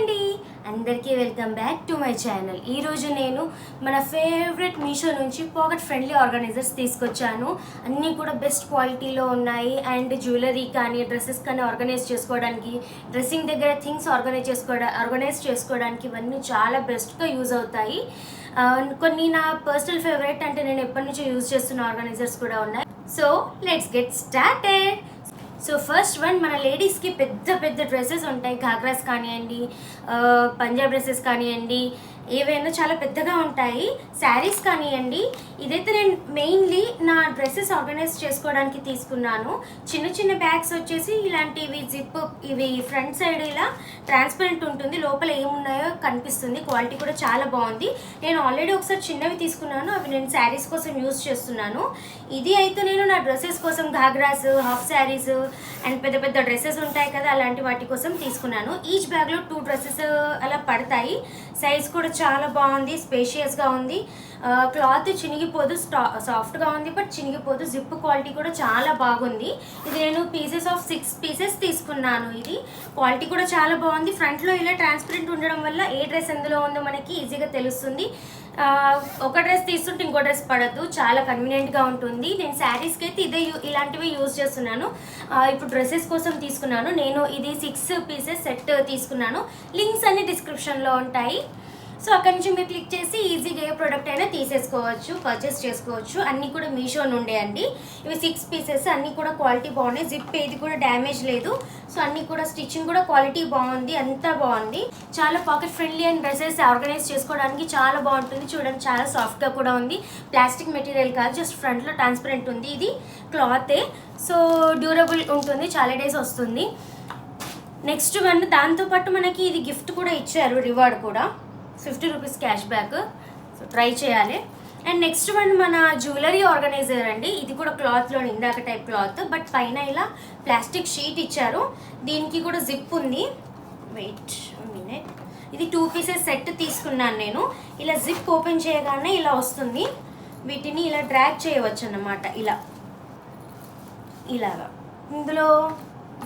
అండి, అందరికీ welcome back to my channel. ఈరోజు నేను మన ఫేవరెట్ మీషో నుంచి పాకెట్ ఫ్రెండ్లీ ఆర్గనైజర్స్ తీసుకొచ్చాను. అన్నీ కూడా బెస్ట్ క్వాలిటీలో ఉన్నాయి. అండ్ జ్యువెలరీ కానీ డ్రెస్సెస్ కానీ ఆర్గనైజ్ చేసుకోవడానికి, డ్రెస్సింగ్ దగ్గర థింగ్స్ ఆర్గనైజ్ చేసుకోవడానికి ఇవన్నీ చాలా బెస్ట్గా యూజ్ అవుతాయి. కొన్ని నా పర్సనల్ ఫేవరెట్ అంటే నేను ఎప్పటి నుంచో యూజ్ చేస్తున్న ఆర్గనైజర్స్ కూడా ఉన్నాయి. So let's get started. So first one, మన లేడీస్కి పెద్ద పెద్ద డ్రెస్సెస్ ఉంటాయి. ఘాగ్రాస్ కానివ్వండి, పంజాబ్ డ్రెస్సెస్ కానివ్వండి, ఏవైనా చాలా పెద్దగా ఉంటాయి. శారీస్ కానివ్వండి. ఇదైతే నేను మెయిన్లీ నా డ్రెస్సెస్ ఆర్గనైజ్ చేసుకోవడానికి తీసుకున్నాను. చిన్న చిన్న బ్యాగ్స్ వచ్చేసి ఇలాంటివి జిప్, ఇవి ఫ్రంట్ సైడ్ ఇలా ట్రాన్స్పరెంట్ ఉంటుంది, లోపల ఏమున్నాయో కనిపిస్తుంది. క్వాలిటీ కూడా చాలా బాగుంది. నేను ఆల్రెడీ ఒకసారి చిన్నవి తీసుకున్నాను, అవి నేను శారీస్ కోసం యూజ్ చేస్తున్నాను. ఇది అయితే నేను నా డ్రెస్సెస్ కోసం ఘాగ్రాస్, హాఫ్ శారీస్ అండ్ పెద్ద పెద్ద డ్రెస్సెస్ ఉంటాయి కదా, అలాంటి వాటి కోసం తీసుకున్నాను. ఈచ్ బ్యాగ్లో 2 డ్రెస్సెస్ అలా పడతాయి. సైజ్ కూడా చాలా బాగుంది, స్పేషియస్గా ఉంది. క్లాత్ చినిగిపోదు, సాఫ్ట్గా ఉంది, బట్ చినిగిపోదు. జిప్ క్వాలిటీ కూడా చాలా బాగుంది. ఇది నేను పీసెస్ ఆఫ్ 6 పీసెస్ తీసుకున్నాను. ఇది క్వాలిటీ కూడా చాలా బాగుంది. ఫ్రంట్లో ఇలా ట్రాన్స్పరెంట్ ఉండడం వల్ల ఏ డ్రెస్ ఎందులో ఉందో మనకి ఈజీగా తెలుస్తుంది. ఒక డ్రెస్ తీసుకుంటే ఇంకో డ్రెస్ పడద్దు, చాలా కన్వీనియంట్గా ఉంటుంది. నేను శారీస్కి అయితే ఇలాంటివి యూజ్ చేస్తున్నాను. ఇప్పుడు డ్రెస్సెస్ కోసం తీసుకున్నాను. నేను ఇది 6 పీసెస్ సెట్ తీసుకున్నాను. లింక్స్ అన్ని డిస్క్రిప్షన్లో ఉంటాయి. సో అక్కడి నుంచి మీరు క్లిక్ చేసి ఈజీగా ఏ ప్రోడక్ట్ అయినా తీసేసుకోవచ్చు, పర్చేస్ చేసుకోవచ్చు. అన్నీ కూడా మీషో నుండే అండి. ఇవి 6 పీసెస్, అన్నీ కూడా క్వాలిటీ బాగున్నాయి. జిప్ ఏది కూడా డ్యామేజ్ లేదు. సో అన్నీ కూడా స్టిచ్చింగ్ కూడా క్వాలిటీ బాగుంది, అంతా బాగుంది. చాలా pocket friendly and dresses organise చేసుకోవడానికి చాలా బాగుంటుంది. చూడండి, చాలా సాఫ్ట్గా కూడా ఉంది. ప్లాస్టిక్ మెటీరియల్ కాదు, జస్ట్ ఫ్రంట్లో ట్రాన్స్పరెంట్ ఉంది. ఇది క్లాతే, సో డ్యూరబుల్ ఉంటుంది, చాలా డేస్ వస్తుంది. నెక్స్ట్ వన్, దాంతోపాటు మనకి ఇది గిఫ్ట్ కూడా ఇచ్చారు, రివార్డ్ కూడా 50 rupees cash back. So try చేయాలి. అండ్ నెక్స్ట్ వన్ మన జ్యువెలరీ ఆర్గనైజర్ అండి. ఇది కూడా క్లాత్లో, ఇందాక టైప్ క్లాత్, బట్ పైన ఇలా ప్లాస్టిక్ షీట్ ఇచ్చారు. దీనికి కూడా జిప్ ఉంది. Wait minute. ఇది 2 పీసెస్ సెట్ తీసుకున్నాను నేను. ఇలా జిప్ ఓపెన్ చేయగానే ఇలా వస్తుంది. వీటిని ఇలా డ్రాగ్ చేయవచ్చు అన్నమాట, ఇలాగా. ఇందులో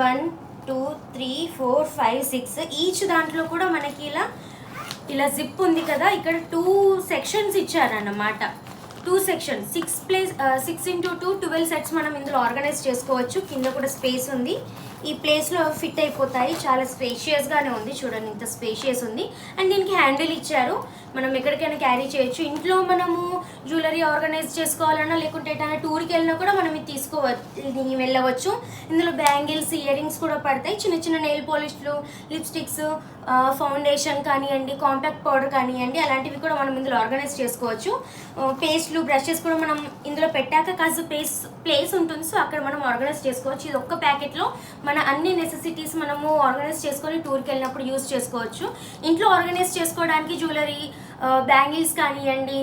1 2 3 4 5 6 ఈచ్ దాంట్లో కూడా మనకి ఇలా జిప్ ఉంది కదా. ఇక్కడ 2 సెక్షన్స్ ఇచ్చారన్నమాట. 2 సెక్షన్స్, 6x2 12 సెట్స్ మనం ఇందులో ఆర్గనైజ్ చేసుకోవచ్చు. కింద కూడా స్పేస్ ఉంది, ఈ ప్లేస్లో ఫిట్ అయిపోతాయి. చాలా స్పేషియస్గానే ఉంది, చూడండి ఇంత స్పేషియస్ ఉంది. అండ్ దీనికి హ్యాండిల్ ఇచ్చారు, మనం ఎక్కడికైనా క్యారీ చేయొచ్చు. ఇంట్లో మనము జ్యువెలరీ ఆర్గనైజ్ చేసుకోవాలన్నా, లేకుంటే ఎటైనా టూర్కి వెళ్ళినా కూడా మనం ఇది వెళ్ళవచ్చు. ఇందులో బ్యాంగిల్స్, ఇయర్ రింగ్స్ కూడా పడతాయి. చిన్న చిన్న నెయిల్ పాలిష్లు, లిప్స్టిక్స్, ఫౌండేషన్ కానివ్వండి, కాంపాక్ట్ పౌడర్ కానివ్వండి, అలాంటివి కూడా మనం ఇందులో ఆర్గనైజ్ చేసుకోవచ్చు. పేస్ట్లు, బ్రషెస్ కూడా మనం ఇందులో పెట్టాక కాస్త ప్లేస్ ఉంటుంది, సో అక్కడ మనం ఆర్గనైజ్ చేసుకోవచ్చు. ఇది ఒక్క ప్యాకెట్లో మన అన్ని నెసెసిటీస్ మనము ఆర్గనైజ్ చేసుకొని టూర్కి వెళ్ళినప్పుడు యూజ్ చేసుకోవచ్చు. ఇంట్లో ఆర్గనైజ్ చేసుకోవడానికి జ్యువెలరీ, బ్యాంగిల్స్ కానివ్వండి,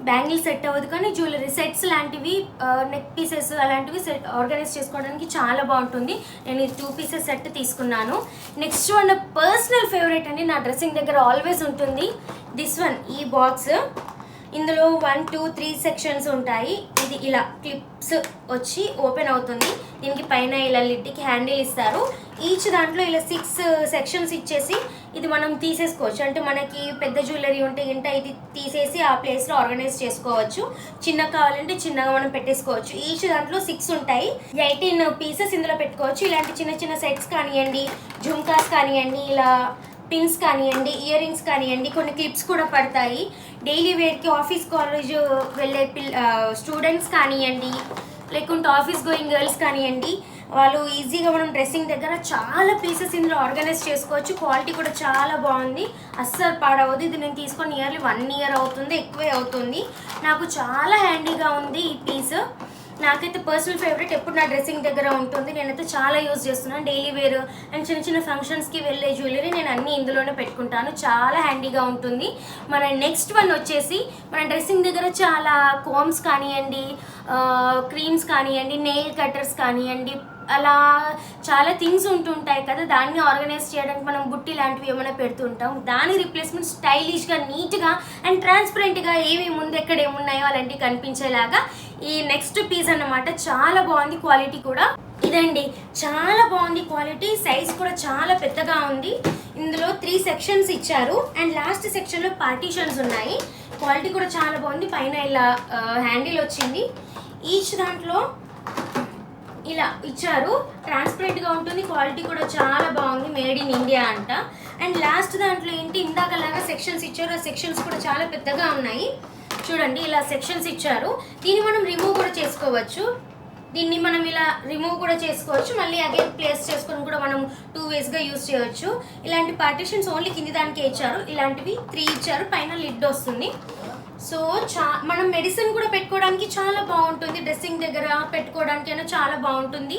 బ్యాంగిల్స్ సెట్ అవ్వదు, కానీ జ్యువెలరీ సెట్స్ లాంటివి, నెక్ పీసెస్ అలాంటివి ఆర్గనైజ్ చేసుకోవడానికి చాలా బాగుంటుంది. నేను ఇది 2 పీసెస్ సెట్ తీసుకున్నాను. నెక్స్ట్ వన్, పర్సనల్ ఫేవరెట్ అండి, నా డ్రెస్సింగ్ దగ్గర ఆల్వేస్ ఉంటుంది. దిస్ వన్, ఈ బాక్స్. ఇందులో 1 2 3 సెక్షన్స్ ఉంటాయి. ఇది ఇలా క్లిప్స్ వచ్చి ఓపెన్ అవుతుంది. దీనికి పైన ఇలా లిడ్కి హ్యాండిల్ ఇస్తారు. ఈచ్ దాంట్లో ఇలా 6 సెక్షన్స్ ఇచ్చేసి ఇది మనం తీసేసుకోవచ్చు. అంటే మనకి పెద్ద జ్యువెలరీ ఉంటే ఇది తీసేసి ఆ ప్లేస్లో ఆర్గనైజ్ చేసుకోవచ్చు. చిన్నగా కావాలంటే చిన్నగా మనం పెట్టేసుకోవచ్చు. ఈచ్ దాంట్లో 6 ఉంటాయి. 18 పీసెస్ ఇందులో పెట్టుకోవచ్చు. ఇలాంటి చిన్న చిన్న సెట్స్ కానివ్వండి, జుమ్కాస్ కానివ్వండి, ఇలా పిన్స్ కానివ్వండి, ఇయర్ రింగ్స్ కానివ్వండి, కొన్ని క్లిప్స్ కూడా పడతాయి. డైలీ వేర్కి ఆఫీస్, కాలేజ్ వెళ్ళే స్టూడెంట్స్ కానివ్వండి, లేకుంటే ఆఫీస్ గోయింగ్ గర్ల్స్ కానివ్వండి, వాళ్ళు ఈజీగా మనం డ్రెస్సింగ్ దగ్గర చాలా పీసెస్ ఇందులో ఆర్గనైజ్ చేసుకోవచ్చు. క్వాలిటీ కూడా చాలా బాగుంది, అస్సలు పాడవద్దు. ఇది నేను తీసుకొని నియర్లీ 1 ఇయర్ అవుతుంది, ఎక్కువే అవుతుంది. నాకు చాలా హ్యాండీగా ఉంది ఈ పీస్. నాకైతే పర్సనల్ ఫేవరెట్, ఎప్పుడు నా డ్రెస్సింగ్ దగ్గర ఉంటుంది. నేనైతే చాలా యూజ్ చేస్తున్నాను. డైలీ వేర్ అండ్ చిన్న చిన్న ఫంక్షన్స్కి వెళ్ళే జ్యువెలరీ నేను అన్నీ ఇందులోనే పెట్టుకుంటాను. చాలా హ్యాండీగా ఉంటుంది. మన నెక్స్ట్ వన్ వచ్చేసి, మన డ్రెస్సింగ్ దగ్గర చాలా కోమ్స్ కానివ్వండి, క్రీమ్స్ కానివ్వండి, నెయిల్ కట్టర్స్ కానివ్వండి, అలా చాలా థింగ్స్ ఉంటుంటాయి కదా, దాన్ని ఆర్గనైజ్ చేయడానికి మనం బుట్టి లాంటివి ఏమైనా పెడుతుంటాం. దాని రిప్లేస్మెంట్ స్టైలిష్గా, నీట్గా అండ్ ట్రాన్స్పరెంట్గా ఏమేమి ముందు ఎక్కడ ఏమున్నాయో అలాంటివి కనిపించేలాగా ఈ నెక్స్ట్ పీస్ అన్నమాట. చాలా బాగుంది, క్వాలిటీ కూడా. ఇదండి, చాలా బాగుంది క్వాలిటీ. సైజ్ కూడా చాలా పెద్దగా ఉంది. ఇందులో 3 3 సెక్షన్స్ ఇచ్చారు. అండ్ లాస్ట్ సెక్షన్లో పార్టీషన్స్ ఉన్నాయి. క్వాలిటీ కూడా చాలా బాగుంది. పైన ఇలా హ్యాండిల్ వచ్చింది. ఈచ్ దాంట్లో ఇలా ఇచ్చారు. ట్రాన్స్పరెంట్గా ఉంటుంది. క్వాలిటీ కూడా చాలా బాగుంది. మేడ్ ఇన్ ఇండియా అంట. అండ్ లాస్ట్ దాంట్లో ఏంటి, ఇందాకలాగా సెక్షన్స్ ఇచ్చారు. ఆ సెక్షన్స్ కూడా చాలా పెద్దగా ఉన్నాయి. చూడండి, ఇలా సెక్షన్స్ ఇచ్చారు. దీన్ని మనం రిమూవ్ కూడా చేసుకోవచ్చు. దీన్ని మనం ఇలా రిమూవ్ కూడా చేసుకోవచ్చు. మళ్ళీ అగైన్ ప్లేస్ చేసుకొని కూడా మనం 2 వేస్గా యూజ్ చేయవచ్చు. ఇలాంటి పార్టీషన్స్ ఓన్లీ కింది దానికే ఇచ్చారు. ఇలాంటివి 3 ఇచ్చారు. పైన లిడ్ వస్తుంది. సో మనం మెడిసిన్ కూడా పెట్టుకోవడానికి చాలా బాగుంటుంది. డ్రెస్సింగ్ దగ్గర పెట్టుకోవడానికి అయినా చాలా బాగుంటుంది.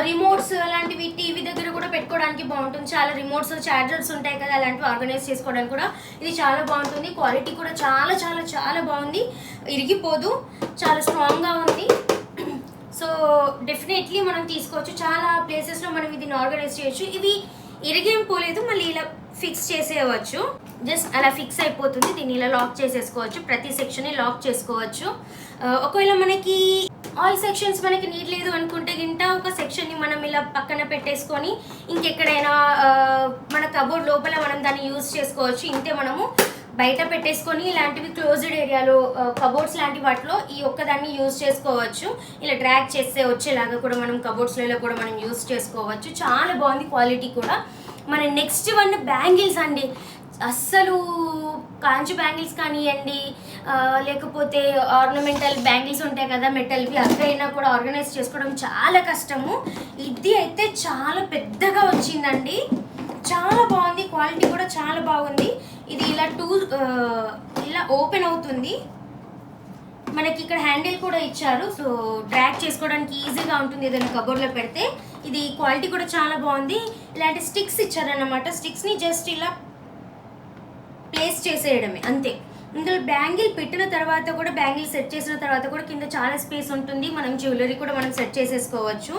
రిమోట్స్ అలాంటివి టీవీ దగ్గర కూడా పెట్టుకోవడానికి బాగుంటుంది. చాలా రిమోట్స్, ఛార్జర్స్ ఉంటాయి కదా, అలాంటివి ఆర్గనైజ్ చేసుకోవడానికి కూడా ఇది చాలా బాగుంటుంది. క్వాలిటీ కూడా చాలా చాలా చాలా బాగుంది. ఇరిగిపోదు, చాలా స్ట్రాంగ్గా ఉంది. సో డెఫినెట్లీ మనం తీసుకోవచ్చు. చాలా ప్లేసెస్లో మనం ఇది ఆర్గనైజ్ చేయొచ్చు. ఇవి ఇరిగేం పోలేదు, మళ్ళీ ఇలా ఫిక్స్ చేసేయవచ్చు. జస్ట్ అలా ఫిక్స్ అయిపోతుంది. దీన్ని ఇలా లాక్ చేసేసుకోవచ్చు. ప్రతి సెక్షన్ని లాక్ చేసుకోవచ్చు. ఒకవేళ మనకి ఆల్ సెక్షన్స్ మనకి నీడ్ లేదు అనుకుంటే గింట ఒక సెక్షన్ని మనం ఇలా పక్కన పెట్టేసుకొని ఇంకెక్కడైనా మన కబోర్డ్ లోపల మనం దాన్ని యూజ్ చేసుకోవచ్చు. ఇంతే మనము బయట పెట్టేసుకొని ఇలాంటివి క్లోజ్డ్ ఏరియాలో కబోర్డ్స్ లాంటి వాటిలో ఈ ఒక్కదాన్ని యూజ్ చేసుకోవచ్చు. ఇలా డ్రాగ్ చేస్తే వచ్చేలాగా కూడా మనం కబోర్డ్స్లలో కూడా మనం యూజ్ చేసుకోవచ్చు. చాలా బాగుంది క్వాలిటీ కూడా. మన నెక్స్ట్ వన్ బ్యాంగిల్స్ అండి. అస్సలు కాంచు బ్యాంగిల్స్ కానివ్వండి, లేకపోతే ఆర్నమెంటల్ బ్యాంగిల్స్ ఉంటాయి కదా మెటల్వి, అక్కడైనా కూడా ఆర్గనైజ్ చేసుకోవడం చాలా కష్టము. ఇది అయితే చాలా పెద్దగా వచ్చిందండి. చాలా బాగుంది. క్వాలిటీ కూడా చాలా బాగుంది. ఇది ఇలా ఇలా ఓపెన్ అవుతుంది. మనకి ఇక్కడ హ్యాండిల్ కూడా ఇచ్చారు. సో డ్రాగ్ చేసుకోవడానికి ఈజీగా ఉంటుంది ఏదైనా కబోర్డ్లో పెడితే. ఇది క్వాలిటీ కూడా చాలా బాగుంది. ఇలాంటి స్టిక్స్ ఇచ్చారన్నమాట. స్టిక్స్ని జస్ట్ ఇలా ప్లేస్ చేసేయడమే అంతే. ఇందులో బ్యాంగిల్ పెట్టిన తర్వాత కూడా, బ్యాంగిల్ సెట్ చేసిన తర్వాత కూడా కింద చాలా స్పేస్ ఉంటుంది. మనం జ్యువెలరీ కూడా మనం సెట్ చేసేసుకోవచ్చు.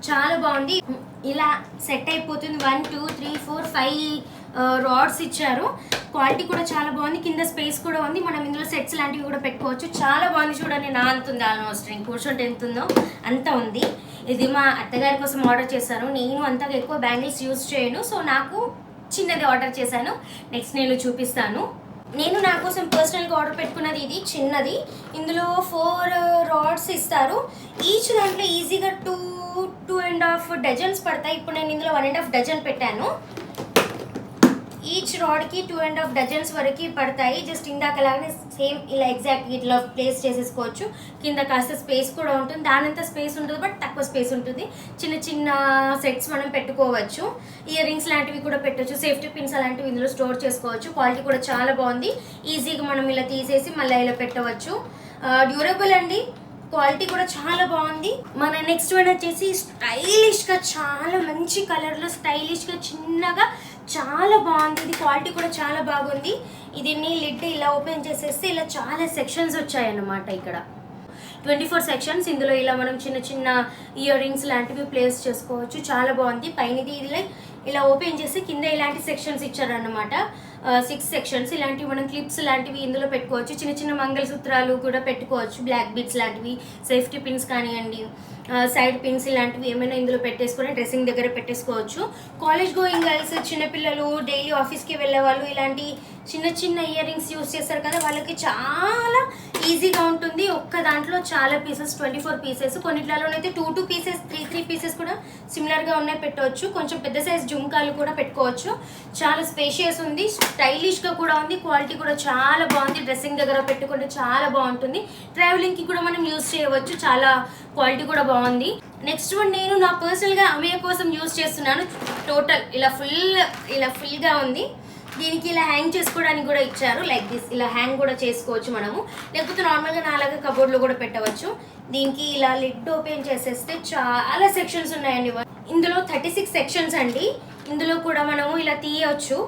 చాలా బాగుంది. ఇలా సెట్ అయిపోతుంది. 1 2 3 4 5 రాడ్స్ ఇచ్చారు. క్వాలిటీ కూడా చాలా బాగుంది. కింద స్పేస్ కూడా ఉంది. మనం ఇందులో సెట్స్ లాంటివి కూడా పెట్టుకోవచ్చు. చాలా బాగుంది. చూడండి, నా అంత ఉంది. ఆల్మోస్ట్ నేను కూర్చుంటే ఎంత ఉందో అంత ఉంది. ఇది మా అత్తగారి కోసం ఆర్డర్ చేశాను. నేను అంతగా ఎక్కువ బ్యాంగిల్స్ యూజ్ చేయను. సో నాకు చిన్నది ఆర్డర్ చేశాను. నెక్స్ట్ నేను చూపిస్తాను. నేను నా కోసం పర్సనల్గా ఆర్డర్ పెట్టుకున్నది ఇది చిన్నది. ఇందులో 4 రాడ్స్ ఇస్తారు. ఈచ్ దాంట్లో ఈజీగా 2.5 డజన్స్ పడతాయి. ఇప్పుడు నేను ఇందులో 1.5 డజన్ పెట్టాను. ఈచ్ రాడ్కి 2.5 డజన్స్ వరకు పడతాయి. జస్ట్ ఇందాకలాగానే సేమ్ ఇలా ఎగ్జాక్ట్ ఇట్లా ప్లేస్ చేసేసుకోవచ్చు. కింద కాస్త స్పేస్ కూడా ఉంటుంది. దానంతా స్పేస్ ఉంటుంది, బట్ తక్కువ స్పేస్ ఉంటుంది. చిన్న చిన్న సెట్స్ మనం పెట్టుకోవచ్చు. ఇయర్ రింగ్స్ లాంటివి కూడా పెట్టవచ్చు. సేఫ్టీ పిన్స్ అలాంటివి ఇందులో స్టోర్ చేసుకోవచ్చు. క్వాలిటీ కూడా చాలా బాగుంది. ఈజీగా మనం ఇలా తీసేసి మళ్ళీ ఇలా పెట్టవచ్చు. డ్యూరబుల్ అండి. క్వాలిటీ కూడా చాలా బాగుంది. మన నెక్స్ట్ వన్ వచ్చేసి స్టైలిష్గా, చాలా మంచి కలర్లో స్టైలిష్గా చిన్నగా చాలా బాగుంది. ఇది క్వాలిటీ కూడా చాలా బాగుంది. దీన్ని లిడ్ ఇలా ఓపెన్ చేసేస్తే ఇలా చాలా సెక్షన్స్ వచ్చాయన్నమాట. ఇక్కడ 24 సెక్షన్స్. ఇందులో ఇలా మనం చిన్న చిన్న ఇయర్ రింగ్స్ లాంటివి ప్లేస్ చేసుకోవచ్చు. చాలా బాగుంది. పైనది ఇలా ఓపెన్ చేసి కింద ఇలాంటి సెక్షన్స్ ఇచ్చారన్నమాట. 6 సెక్షన్స్. ఇలాంటివి మనం క్లిప్స్ లాంటివి ఇందులో పెట్టుకోవచ్చు. చిన్న చిన్న మంగళసూత్రాలు కూడా పెట్టుకోవచ్చు. బ్లాక్ బీడ్స్ లాంటివి, సేఫ్టీ పిన్స్ కానివ్వండి, సైడ్ పిన్స్ ఇలాంటివి ఏమైనా ఇందులో పెట్టేసుకొని డ్రెస్సింగ్ దగ్గర పెట్టేసుకోవచ్చు. కాలేజ్ గోయింగ్ గర్ల్స్, చిన్నపిల్లలు, డైలీ ఆఫీస్కి వెళ్ళే వాళ్ళు ఇలాంటి చిన్న చిన్న ఇయర్ రింగ్స్ యూస్ చేస్తారు కదా, వాళ్ళకి చాలా ఈజీగా ఉంటుంది. ఒక్క దాంట్లో చాలా పీసెస్, 24 పీసెస్. కొన్నిట్లలోనైతే 2 పీసెస్, 3 పీసెస్ కూడా సిమిలర్గా ఉన్నాయి పెట్టవచ్చు. కొంచెం పెద్ద సైజ్ జుంకాలు కూడా పెట్టుకోవచ్చు. చాలా స్పేషియస్ ఉంది. స్టైలిష్గా కూడా ఉంది. క్వాలిటీ కూడా చాలా బాగుంది. డ్రెస్సింగ్ దగ్గర పెట్టుకుంటే చాలా బాగుంటుంది. ట్రావెలింగ్కి కూడా మనం యూజ్ చేయవచ్చు. చాలా క్వాలిటీ కూడా బాగుంది. నెక్స్ట్ వన్ నేను నా పర్సనల్గా అమ్మయ్య కోసం యూజ్ చేస్తున్నాను. టోటల్ ఇలా ఫుల్గా ఉంది. దీనికి ఇలా హ్యాంగ్ చేసుకోవడానికి కూడా ఇచ్చారు. లైక్ దిస్ ఇలా హ్యాంగ్ కూడా చేసుకోవచ్చు మనము. లేకపోతే నార్మల్గా నాలాగా కబోర్డ్లో కూడా పెట్టవచ్చు. దీనికి ఇలా లిడ్ ఓపెన్ చేసేస్తే చాలా సెక్షన్స్ ఉన్నాయండి. ఇందులో 36 సెక్షన్స్ అండి. ఇందులో కూడా మనము ఇలా తీయవచ్చు.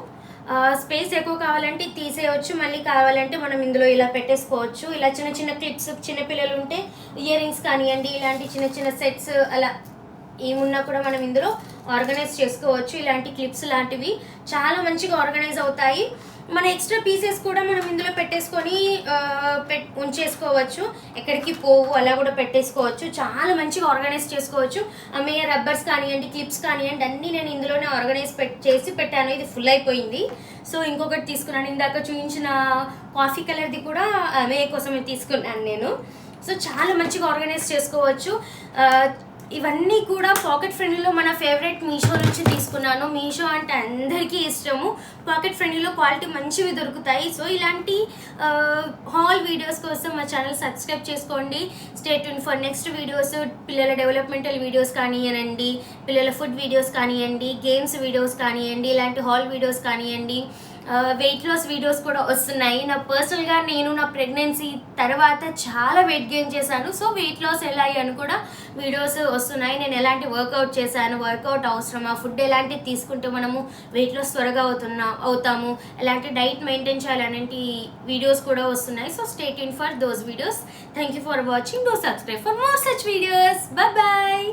స్పేస్ ఎక్కువ కావాలంటే తీసేయవచ్చు. మళ్ళీ కావాలంటే మనం ఇందులో ఇలా పెట్టేసుకోవచ్చు. ఇలా చిన్న చిన్న క్లిప్స్, చిన్నపిల్లలు ఉంటే ఇయర్ రింగ్స్ కానివ్వండి, ఇలాంటి చిన్న చిన్న సెట్స్ అలా ఏమున్నా కూడా మనం ఇందులో ఆర్గనైజ్ చేసుకోవచ్చు. ఇలాంటి క్లిప్స్ లాంటివి చాలా మంచిగా ఆర్గనైజ్ అవుతాయి. మన ఎక్స్ట్రా పీసెస్ కూడా మనం ఇందులో పెట్టేసుకొని ఉంచేసుకోవచ్చు, ఎక్కడికి పోవు, అలా కూడా పెట్టేసుకోవచ్చు. చాలా మంచిగా ఆర్గనైజ్ చేసుకోవచ్చు. మీ రబ్బర్స్ కానివ్వండి, క్లిప్స్ కానివ్వండి, అన్నీ నేను ఇందులోనే ఆర్గనైజ్ చేసి పెట్టాను. ఇది ఫుల్ అయిపోయింది. సో ఇంకొకటి తీసుకున్నాను, ఇందాక చూపించిన కాఫీ కలర్ది కూడా మే కోసమే తీసుకున్నాను నేను. సో చాలా మంచిగా ఆర్గనైజ్ చేసుకోవచ్చు. ఇవన్నీ కూడా పాకెట్ ఫ్రెండ్లీలో మన ఫేవరెట్ మీషో నుంచి తీసుకున్నాను. మీషో అంటే అందరికీ ఇష్టము. పాకెట్ ఫ్రెండ్లీలో క్వాలిటీ మంచివి దొరుకుతాయి. సో ఇలాంటి హాల్ వీడియోస్ కోసం మా ఛానల్ సబ్స్క్రైబ్ చేసుకోండి. Stay tuned for next videos. పిల్లల డెవలప్మెంటల్ వీడియోస్ కానివ్వండి, పిల్లల ఫుడ్ వీడియోస్ కానివ్వండి, గేమ్స్ వీడియోస్ కానివ్వండి, ఇలాంటి హాల్ వీడియోస్ కానివ్వండి, వెయిట్ లాస్ వీడియోస్ కూడా వస్తున్నాయి. నా పర్సనల్గా నేను నా ప్రెగ్నెన్సీ తర్వాత చాలా వెయిట్ గెయిన్ చేశాను. సో వెయిట్ లాస్ ఎలా అని కూడా వీడియోస్ వస్తున్నాయి. నేను ఎలాంటి వర్కౌట్ చేశాను, వర్కౌట్ అవసరమా, ఫుడ్ ఎలాంటివి తీసుకుంటే మనము వెయిట్ లాస్ త్వరగా అవుతాము, ఎలాంటి డైట్ మెయింటైన్ చేయాలనేటి వీడియోస్ కూడా వస్తున్నాయి. So stay tuned for those videos. Thank you for watching. Do subscribe for more such videos. Bye bye.